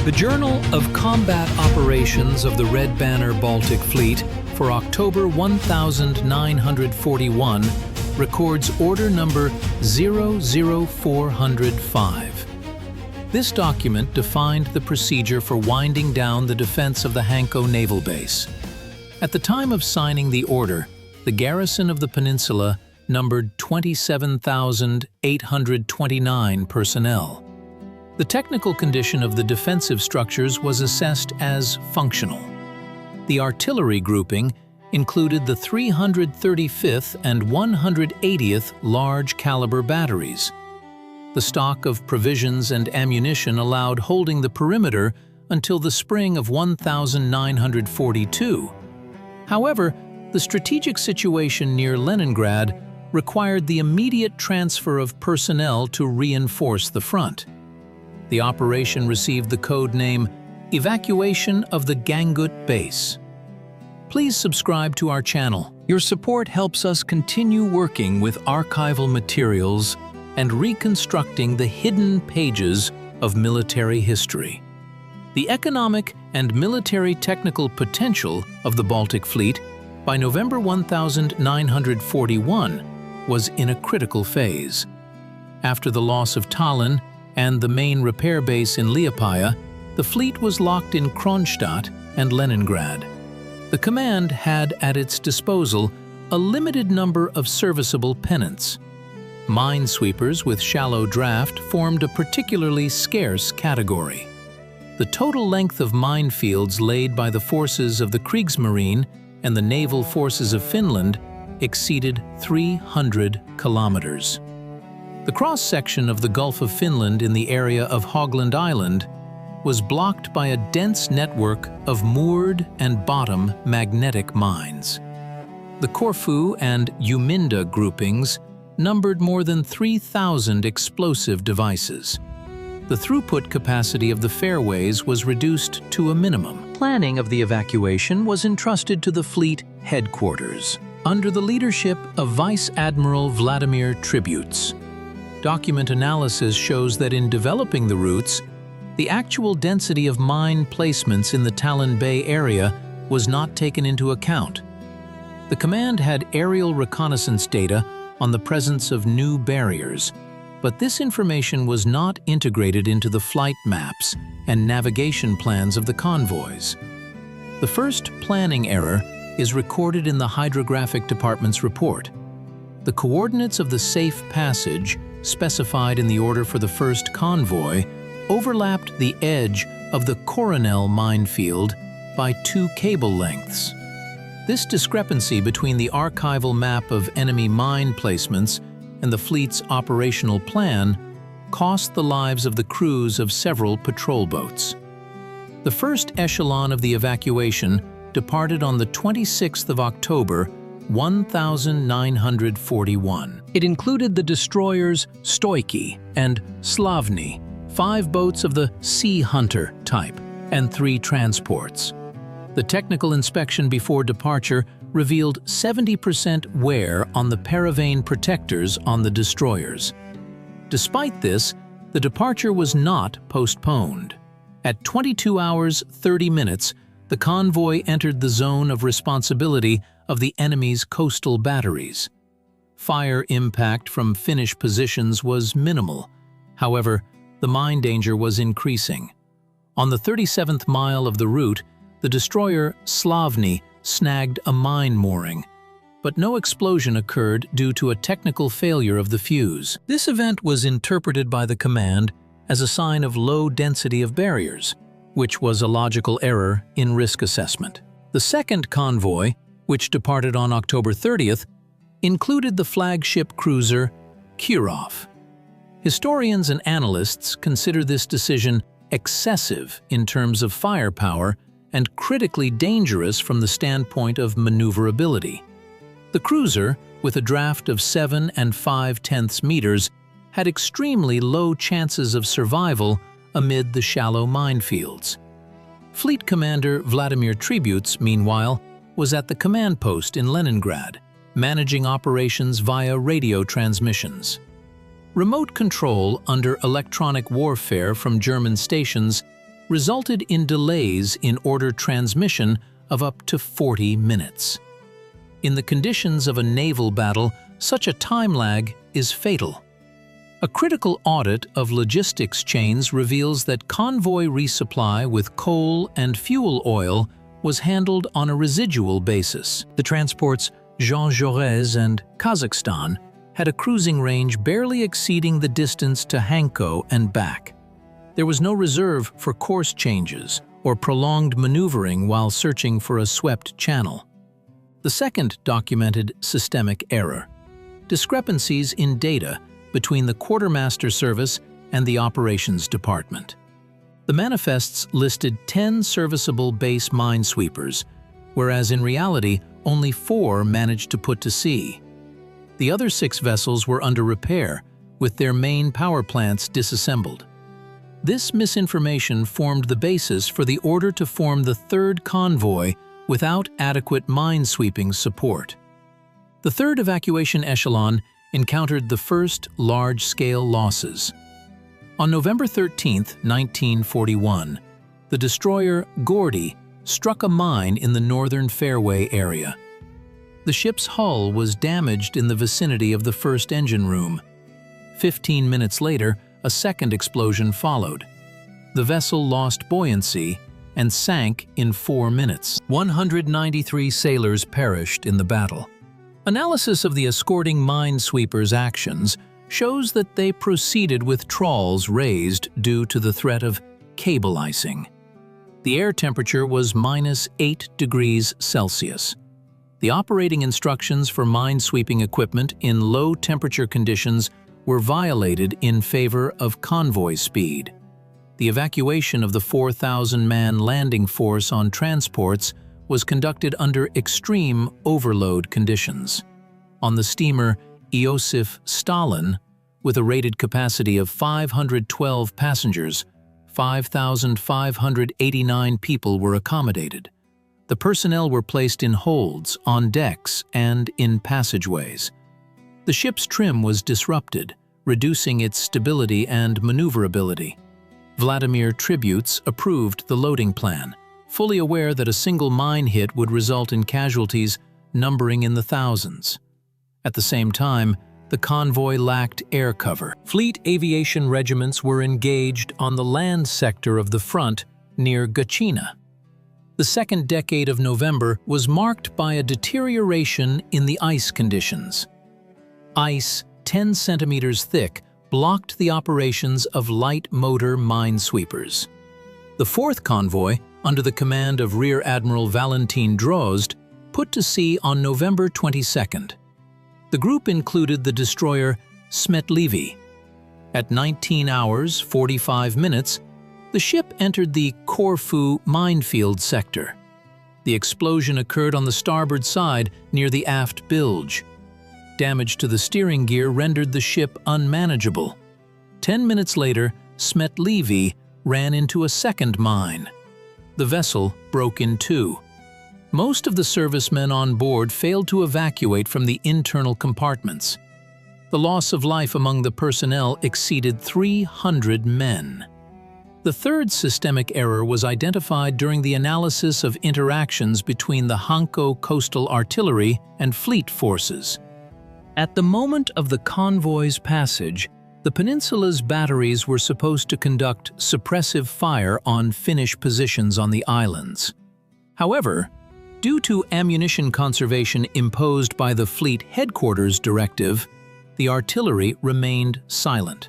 The Journal of Combat Operations of the Red Banner Baltic Fleet for October 1941 records Order Number 00405. This document defined the procedure for winding down the defense of the Hanko naval base. At the time of signing the order, the garrison of the peninsula numbered 27,829 personnel. The technical condition of the defensive structures was assessed as functional. The artillery grouping included the 335th and 180th large-caliber batteries. The stock of provisions and ammunition allowed holding the perimeter until the spring of 1942. However, the strategic situation near Leningrad required the immediate transfer of personnel to reinforce the front. The operation received the code name Evacuation of the Gangut base. Please subscribe to our channel. Your support helps us continue working with archival materials and reconstructing the hidden pages of military history. The economic and military technical potential of the Baltic Fleet by November 1941 was in a critical phase. After the loss of Tallinn and the main repair base in Liepaja, the fleet was locked in Kronstadt and Leningrad. The command had at its disposal a limited number of serviceable pennants. Minesweepers with shallow draft formed a particularly scarce category. The total length of minefields laid by the forces of the Kriegsmarine and the naval forces of Finland exceeded 300 kilometers. The cross-section of the Gulf of Finland in the area of Hogland Island was blocked by a dense network of moored and bottom magnetic mines. The Corfu and Uminda groupings numbered more than 3,000 explosive devices. The throughput capacity of the fairways was reduced to a minimum. Planning of the evacuation was entrusted to the fleet headquarters, under the leadership of Vice Admiral Vladimir Tributs. Document analysis shows that in developing the routes, the actual density of mine placements in the Tallinn Bay area was not taken into account. The command had aerial reconnaissance data on the presence of new barriers, but this information was not integrated into the flight maps and navigation plans of the convoys. The first planning error is recorded in the Hydrographic Department's report. The coordinates of the safe passage specified in the order for the first convoy overlapped the edge of the Coronel minefield by 2 cable lengths. This discrepancy between the archival map of enemy mine placements and the fleet's operational plan cost the lives of the crews of several patrol boats. The first echelon of the evacuation departed on the 26th of October, 1941. It included the destroyers Stoiki and Slavny, 5 boats of the Sea Hunter type, and 3 transports. The technical inspection before departure revealed 70% wear on the paravane protectors on the destroyers. Despite this, the departure was not postponed. At 22 hours 30 minutes, the convoy entered the zone of responsibility of the enemy's coastal batteries. Fire impact from Finnish positions was minimal. However, the mine danger was increasing. On the 37th mile of the route, the destroyer Slavny snagged a mine mooring, but no explosion occurred due to a technical failure of the fuse. This event was interpreted by the command as a sign of low density of barriers, which was a logical error in risk assessment. The second convoy, which departed on October 30th, included the flagship cruiser Kirov. Historians and analysts consider this decision excessive in terms of firepower and critically dangerous from the standpoint of maneuverability. The cruiser, with a draft of 7 5/10 meters, had extremely low chances of survival amid the shallow minefields. Fleet Commander Vladimir Tributs, meanwhile, was at the command post in Leningrad, managing operations via radio transmissions. Remote control under electronic warfare from German stations resulted in delays in order transmission of up to 40 minutes. In the conditions of a naval battle, such a time lag is fatal. A critical audit of logistics chains reveals that convoy resupply with coal and fuel oil was handled on a residual basis. The transports Jean Jaurès and Kazakhstan had a cruising range barely exceeding the distance to Hanko and back. There was no reserve for course changes or prolonged maneuvering while searching for a swept channel. The second documented systemic error: discrepancies in data between the quartermaster service and the operations department. The manifests listed 10 serviceable base minesweepers, whereas in reality only 4 managed to put to sea. The other 6 vessels were under repair, with their main power plants disassembled. This misinformation formed the basis for the order to form the third convoy without adequate minesweeping support. The third evacuation echelon encountered the first large-scale losses. On November 13, 1941, the destroyer Gordy struck a mine in the northern fairway area. The ship's hull was damaged in the vicinity of the first engine room. 15 minutes later, a second explosion followed. The vessel lost buoyancy and sank in 4 minutes. 193 sailors perished in the battle. Analysis of the escorting minesweepers' actions shows that they proceeded with trawls raised due to the threat of cable icing. The air temperature was -8 degrees Celsius. The operating instructions for minesweeping equipment in low-temperature conditions were violated in favor of convoy speed. The evacuation of the 4,000-man landing force on transports was conducted under extreme overload conditions. On the steamer Joseph Stalin, with a rated capacity of 512 passengers, 5,589 people were accommodated. The personnel were placed in holds, on decks, and in passageways. The ship's trim was disrupted, reducing its stability and maneuverability. Vladimir Tributs approved the loading plan, fully aware that a single mine hit would result in casualties numbering in the thousands. At the same time, the convoy lacked air cover. Fleet aviation regiments were engaged on the land sector of the front near Gachina. The second decade of November was marked by a deterioration in the ice conditions. Ice 10 centimeters thick blocked the operations of light motor minesweepers. The fourth convoy, under the command of Rear Admiral Valentin Drozd, put to sea on November 22nd. The group included the destroyer Smetlivy. At 19 hours 45 minutes, the ship entered the Corfu minefield sector. The explosion occurred on the starboard side near the aft bilge. Damage to the steering gear rendered the ship unmanageable. 10 minutes later, Smetlivy ran into a second mine. The vessel broke in two. Most of the servicemen on board failed to evacuate from the internal compartments. The loss of life among the personnel exceeded 300 men. The third systemic error was identified during the analysis of interactions between the Hanko coastal artillery and fleet forces. At the moment of the convoy's passage, the peninsula's batteries were supposed to conduct suppressive fire on Finnish positions on the islands. However, due to ammunition conservation imposed by the Fleet Headquarters Directive, the artillery remained silent.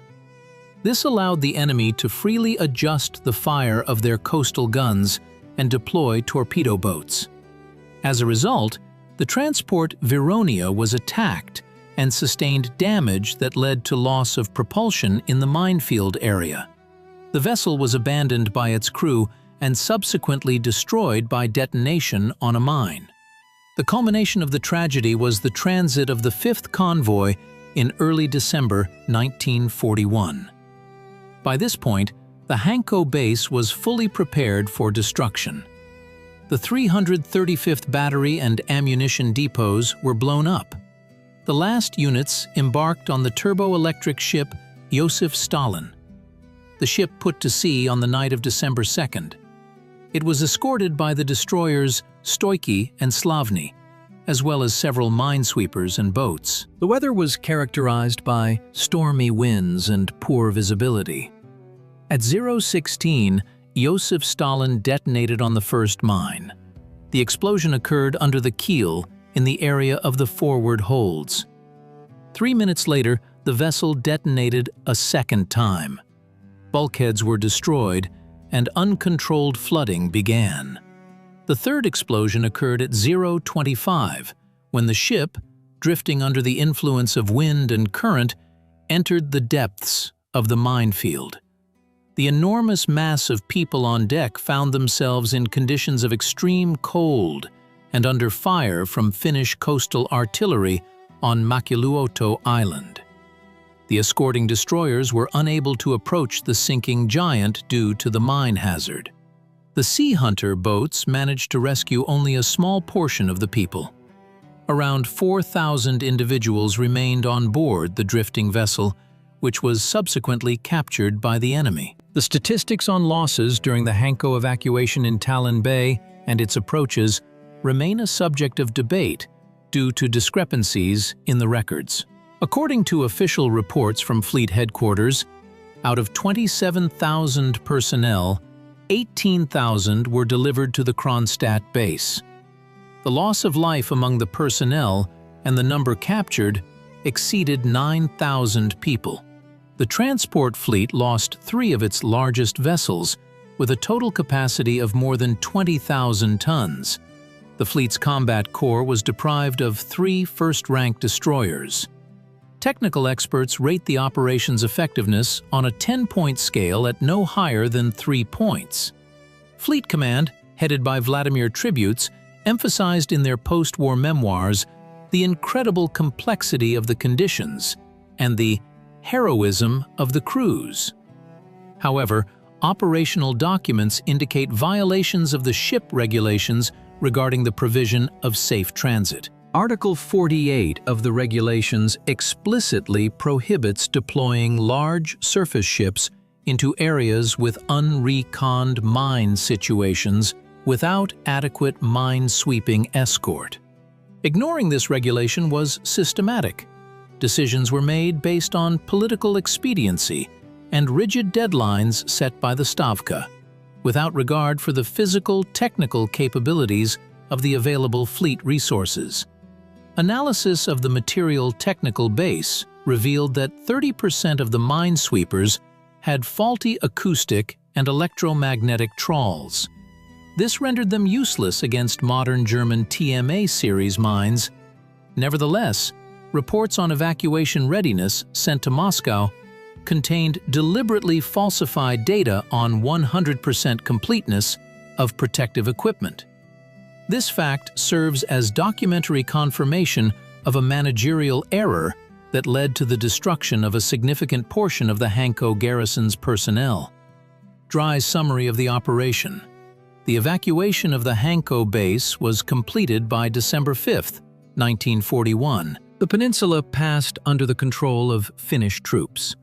This allowed the enemy to freely adjust the fire of their coastal guns and deploy torpedo boats. As a result, the transport Vironia was attacked and sustained damage that led to loss of propulsion in the minefield area. The vessel was abandoned by its crew and subsequently destroyed by detonation on a mine. The culmination of the tragedy was the transit of the fifth convoy in early December 1941. By this point, the Hanko base was fully prepared for destruction. The 335th Battery and ammunition depots were blown up. The last units embarked on the turboelectric ship Joseph Stalin. the ship put to sea on the night of December 2nd. It was escorted by the destroyers Stoichi and Slavny, as well as several minesweepers and boats. The weather was characterized by stormy winds and poor visibility. At 0:16, Joseph Stalin detonated on the first mine. The explosion occurred under the keel in the area of the forward holds. 3 minutes later, the vessel detonated a second time. Bulkheads were destroyed, and uncontrolled flooding began. The third explosion occurred at 0:25, when the ship, drifting under the influence of wind and current, entered the depths of the minefield. The enormous mass of people on deck found themselves in conditions of extreme cold and under fire from Finnish coastal artillery on Makiluoto Island. The escorting destroyers were unable to approach the sinking giant due to the mine hazard. The Sea Hunter boats managed to rescue only a small portion of the people. Around 4,000 individuals remained on board the drifting vessel, which was subsequently captured by the enemy. The statistics on losses during the Hanko evacuation in Tallinn Bay and its approaches remain a subject of debate due to discrepancies in the records. According to official reports from Fleet Headquarters, out of 27,000 personnel, 18,000 were delivered to the Kronstadt base. The loss of life among the personnel and the number captured exceeded 9,000 people. The transport fleet lost 3 of its largest vessels, with a total capacity of more than 20,000 tons. The fleet's combat corps was deprived of 3 first-rank destroyers. Technical experts rate the operation's effectiveness on a 10-point scale at no higher than 3 points. Fleet Command, headed by Vladimir Tributs, emphasized in their post-war memoirs the incredible complexity of the conditions and the heroism of the crews. However, operational documents indicate violations of the ship regulations regarding the provision of safe transit. Article 48 of the regulations explicitly prohibits deploying large surface ships into areas with unreconned mine situations without adequate mine-sweeping escort. Ignoring this regulation was systematic. Decisions were made based on political expediency and rigid deadlines set by the Stavka, without regard for the physical, technical capabilities of the available fleet resources. Analysis of the material technical base revealed that 30% of the minesweepers had faulty acoustic and electromagnetic trawls. This rendered them useless against modern German TMA series mines. Nevertheless, reports on evacuation readiness sent to Moscow contained deliberately falsified data on 100% completeness of protective equipment. This fact serves as documentary confirmation of a managerial error that led to the destruction of a significant portion of the Hanko garrison's personnel. Dry summary of the operation. The evacuation of the Hanko base was completed by December 5, 1941. The peninsula passed under the control of Finnish troops.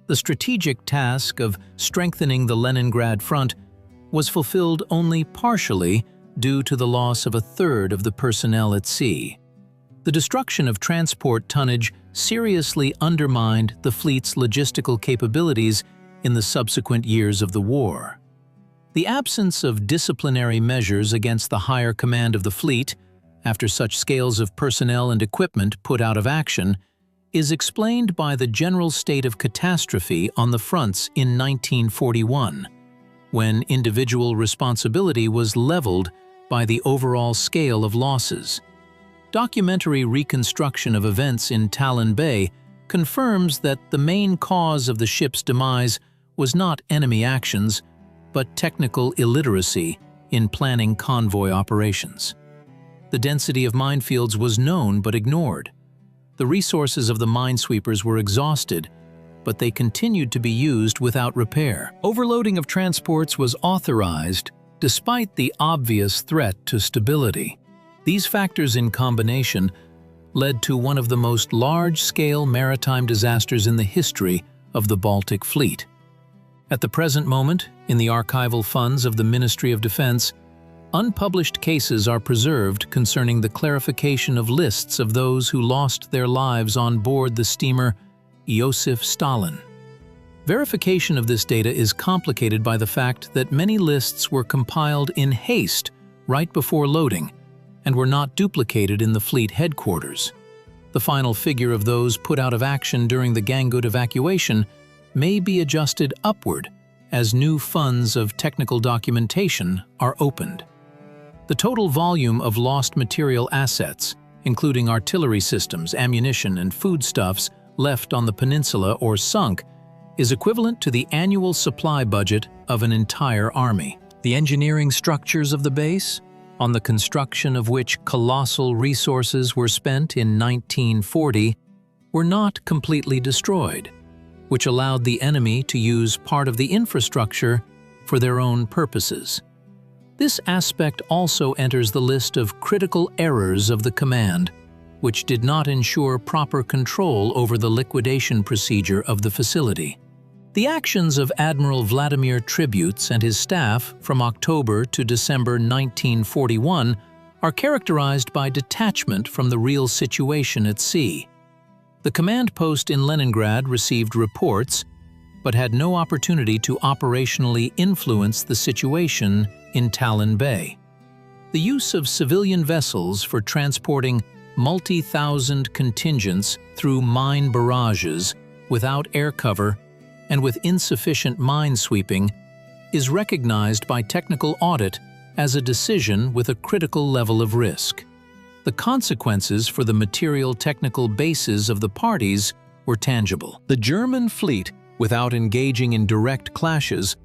The strategic task of strengthening the Leningrad front was fulfilled only partially due to the loss of a third of the personnel at sea. The destruction of transport tonnage seriously undermined the fleet's logistical capabilities in the subsequent years of the war. The absence of disciplinary measures against the higher command of the fleet, after such scales of personnel and equipment put out of action, is explained by the general state of catastrophe on the fronts in 1941, when individual responsibility was leveled by the overall scale of losses. Documentary reconstruction of events in Tallinn Bay confirms that the main cause of the ship's demise was not enemy actions, but technical illiteracy in planning convoy operations. The density of minefields was known but ignored. The resources of the minesweepers were exhausted, but they continued to be used without repair. Overloading of transports was authorized despite the obvious threat to stability. These factors in combination led to one of the most large-scale maritime disasters in the history of the Baltic Fleet. At the present moment, in the archival funds of the Ministry of Defense, unpublished cases are preserved concerning the clarification of lists of those who lost their lives on board the steamer Joseph Stalin. Verification of this data is complicated by the fact that many lists were compiled in haste right before loading and were not duplicated in the fleet headquarters. The final figure of those put out of action during the Gangut evacuation may be adjusted upward as new funds of technical documentation are opened. The total volume of lost material assets, including artillery systems, ammunition, and foodstuffs left on the peninsula or sunk, is equivalent to the annual supply budget of an entire army. The engineering structures of the base, on the construction of which colossal resources were spent in 1940, were not completely destroyed, which allowed the enemy to use part of the infrastructure for their own purposes. This aspect also enters the list of critical errors of the command, which did not ensure proper control over the liquidation procedure of the facility. The actions of Admiral Vladimir Tributs and his staff from October to December 1941 are characterized by detachment from the real situation at sea. The command post in Leningrad received reports, but had no opportunity to operationally influence the situation in Tallinn Bay. The use of civilian vessels for transporting multi-thousand contingents through mine barrages without air cover and with insufficient mine sweeping is recognized by technical audit as a decision with a critical level of risk. The consequences for the material technical bases of the parties were tangible. The German fleet, without engaging in direct clashes,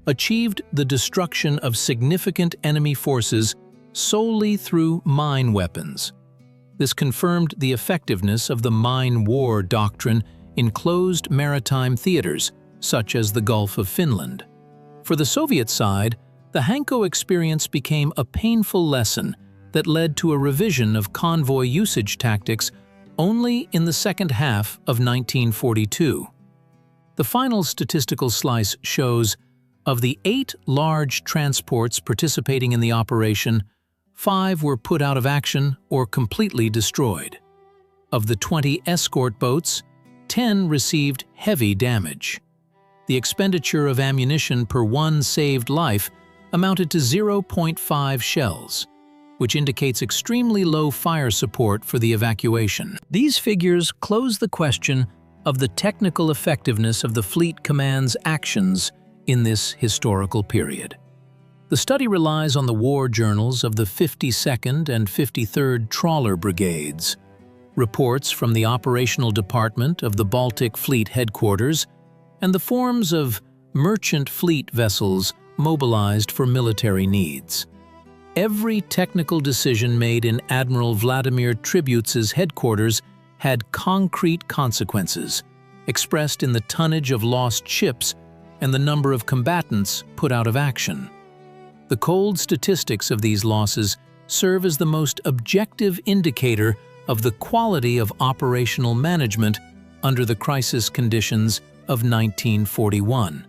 achieved the destruction of significant enemy forces solely through mine weapons. This confirmed the effectiveness of the mine war doctrine in closed maritime theaters, such as the Gulf of Finland. For the Soviet side, the Hanko experience became a painful lesson that led to a revision of convoy usage tactics only in the second half of 1942. The final statistical slice shows, of the 8 large transports participating in the operation, 5 were put out of action or completely destroyed. Of the 20 escort boats, 10 received heavy damage. The expenditure of ammunition per one saved life amounted to 0.5 shells, which indicates extremely low fire support for the evacuation. These figures close the question of the technical effectiveness of the Fleet Command's actions in this historical period. The study relies on the war journals of the 52nd and 53rd Trawler Brigades, reports from the Operational Department of the Baltic Fleet Headquarters, and the forms of merchant fleet vessels mobilized for military needs. Every technical decision made in Admiral Vladimir Tributs' headquarters had concrete consequences, expressed in the tonnage of lost ships and the number of combatants put out of action. The cold statistics of these losses serve as the most objective indicator of the quality of operational management under the crisis conditions of 1941.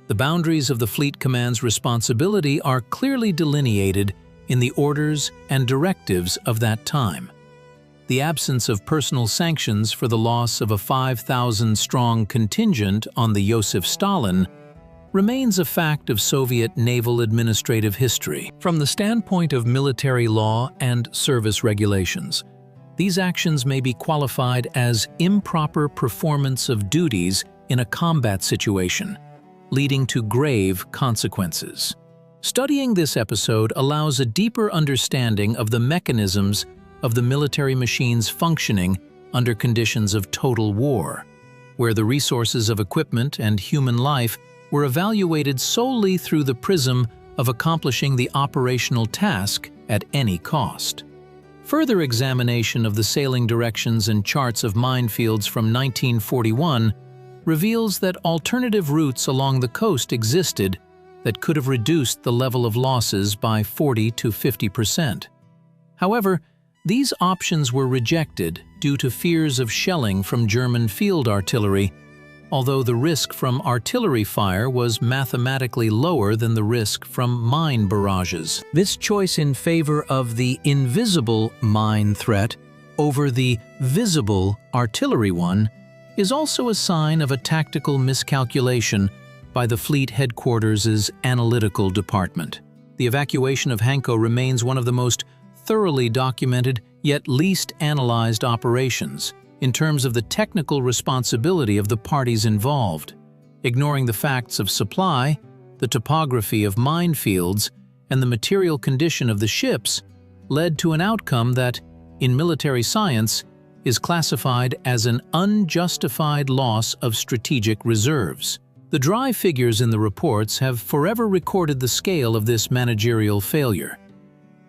The boundaries of the Fleet Command's responsibility are clearly delineated in the orders and directives of that time. The absence of personal sanctions for the loss of a 5,000-strong contingent on the Joseph Stalin remains a fact of Soviet naval administrative history. From the standpoint of military law and service regulations, these actions may be qualified as improper performance of duties in a combat situation, leading to grave consequences. Studying this episode allows a deeper understanding of the mechanisms of the military machine's functioning under conditions of total war, where the resources of equipment and human life were evaluated solely through the prism of accomplishing the operational task at any cost. Further examination of the sailing directions and charts of minefields from 1941 reveals that alternative routes along the coast existed that could have reduced the level of losses by 40 to 50%. However, these options were rejected due to fears of shelling from German field artillery although the risk from artillery fire was mathematically lower than the risk from mine barrages. This choice in favor of the invisible mine threat over the visible artillery one is also a sign of a tactical miscalculation by the fleet headquarters' analytical department. The evacuation of Hanko remains one of the most thoroughly documented yet least analyzed operations in terms of the technical responsibility of the parties involved, ignoring the facts of supply, the topography of minefields, and the material condition of the ships led to an outcome that, in military science, is classified as an unjustified loss of strategic reserves. The dry figures in the reports have forever recorded the scale of this managerial failure.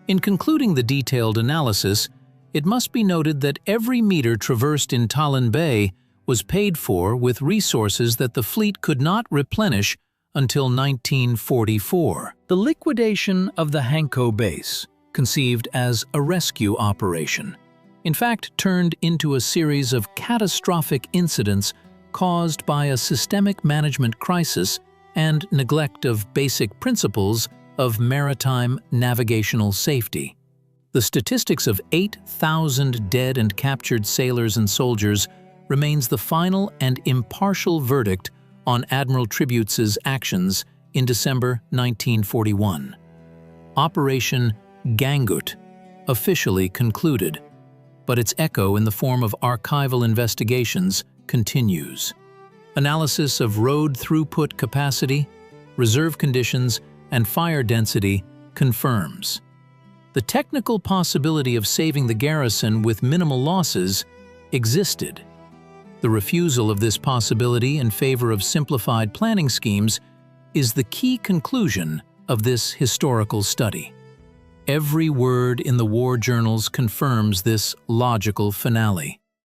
In concluding the detailed analysis, it must be noted that every meter traversed in Tallinn Bay was paid for with resources that the fleet could not replenish until 1944. The liquidation of the Hanko base, conceived as a rescue operation, in fact turned into a series of catastrophic incidents caused by a systemic management crisis and neglect of basic principles of maritime navigational safety. The statistics of 8,000 dead and captured sailors and soldiers remains the final and impartial verdict on Admiral Tributs' actions in December 1941. Operation Gangut officially concluded, but its echo in the form of archival investigations continues. Analysis of road throughput capacity, reserve conditions, and fire density confirms the technical possibility of saving the garrison with minimal losses existed. The refusal of this possibility in favor of simplified planning schemes is the key conclusion of this historical study. Every word in the war journals confirms this logical finale.